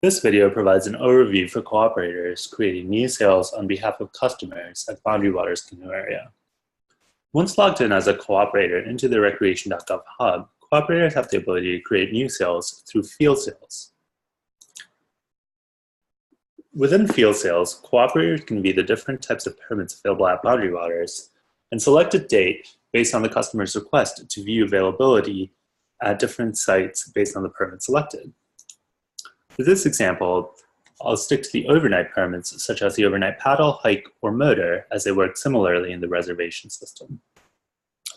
This video provides an overview for cooperators creating new sales on behalf of customers at Boundary Waters Canoe Area. Once logged in as a cooperator into the Recreation.gov hub, cooperators have the ability to create new sales through field sales. Within field sales, cooperators can view the different types of permits available at Boundary Waters and select a date based on the customer's request to view availability at different sites based on the permit selected. For this example, I'll stick to the overnight permits, such as the overnight paddle, hike, or motor, as they work similarly in the reservation system.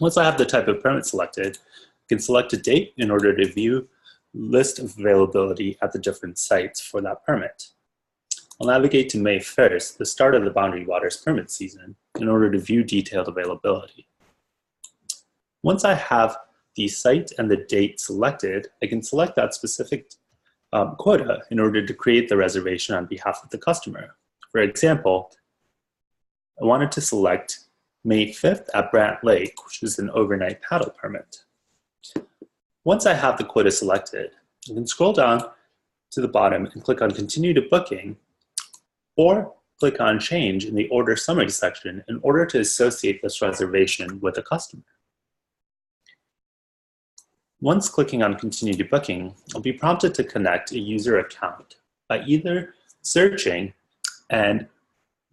Once I have the type of permit selected, I can select a date in order to view list of availability at the different sites for that permit. I'll navigate to May 1st, the start of the Boundary Waters permit season, in order to view detailed availability. Once I have the site and the date selected, I can select that specific quota in order to create the reservation on behalf of the customer. For example, I wanted to select May 5th at Brant Lake, which is an overnight paddle permit. Once I have the quota selected, I can scroll down to the bottom and click on Continue to Booking, or click on Change in the Order Summary section in order to associate this reservation with a customer. Once clicking on Continue to Booking, I'll be prompted to connect a user account by either searching and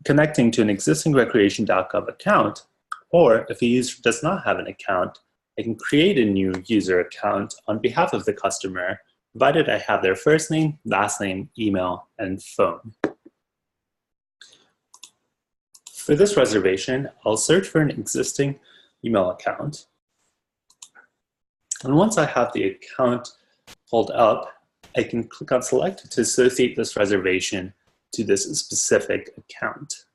connecting to an existing Recreation.gov account, or if a user does not have an account, I can create a new user account on behalf of the customer, provided I have their first name, last name, email, and phone. For this reservation, I'll search for an existing email account. And once I have the account pulled up, I can click on Select to associate this reservation to this specific account.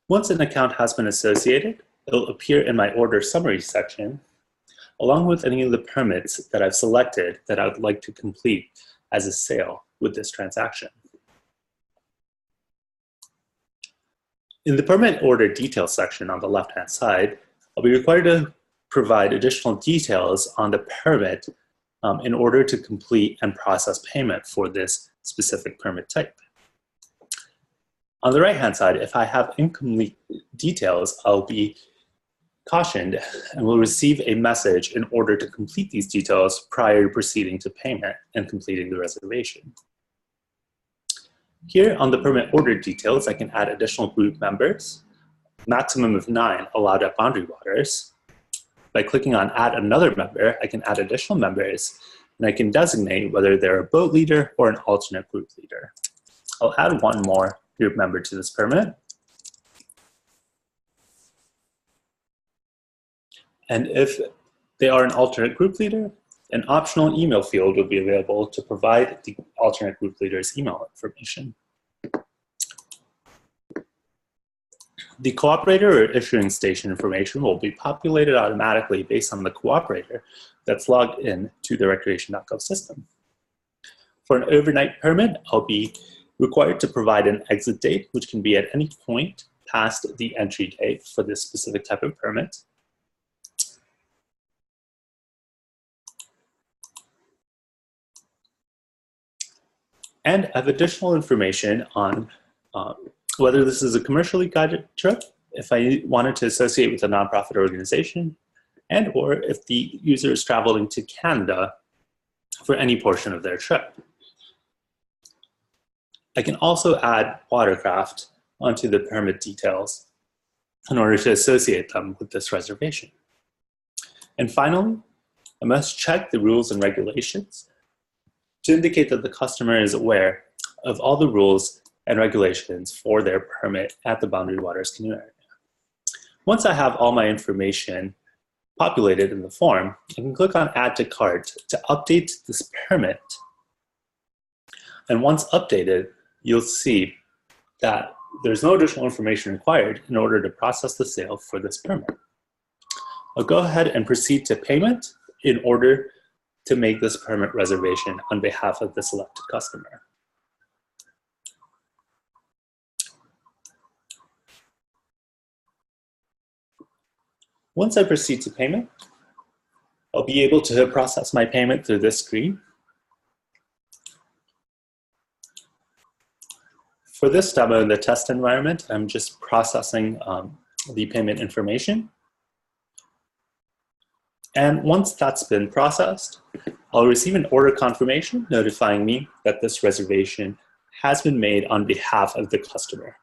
Once an account has been associated, it'll appear in my Order Summary section, along with any of the permits that I've selected that I would like to complete as a sale with this transaction. In the Permit Order Details section on the left-hand side, I'll be required to provide additional details on the permit in order to complete and process payment for this specific permit type. On the right-hand side, if I have incomplete details, I'll be cautioned and will receive a message in order to complete these details prior to proceeding to payment and completing the reservation. Here on the permit order details, I can add additional group members, maximum of 9 allowed at Boundary Waters. By clicking on Add Another Member, I can add additional members, and I can designate whether they're a boat leader or an alternate group leader. I'll add one more group member to this permit. And if they are an alternate group leader, an optional email field will be available to provide the alternate group leader's email information. The cooperator or issuing station information will be populated automatically based on the cooperator that's logged in to the Recreation.gov system. For an overnight permit, I'll be required to provide an exit date, which can be at any point past the entry date for this specific type of permit. And I have additional information on whether this is a commercially guided trip, if I wanted to associate with a nonprofit organization, and or if the user is traveling to Canada for any portion of their trip. I can also add watercraft onto the permit details in order to associate them with this reservation. And finally, I must check the rules and regulations to indicate that the customer is aware of all the rules and regulations for their permit at the Boundary Waters Canoe Area. Once I have all my information populated in the form, I can click on Add to Cart to update this permit. And once updated, you'll see that there's no additional information required in order to process the sale for this permit. I'll go ahead and proceed to payment in order to make this permit reservation on behalf of the selected customer. Once I proceed to payment, I'll be able to process my payment through this screen For this demo in the test environment, I'm just processing the payment information. And once that's been processed, I'll receive an order confirmation notifying me that this reservation has been made on behalf of the customer.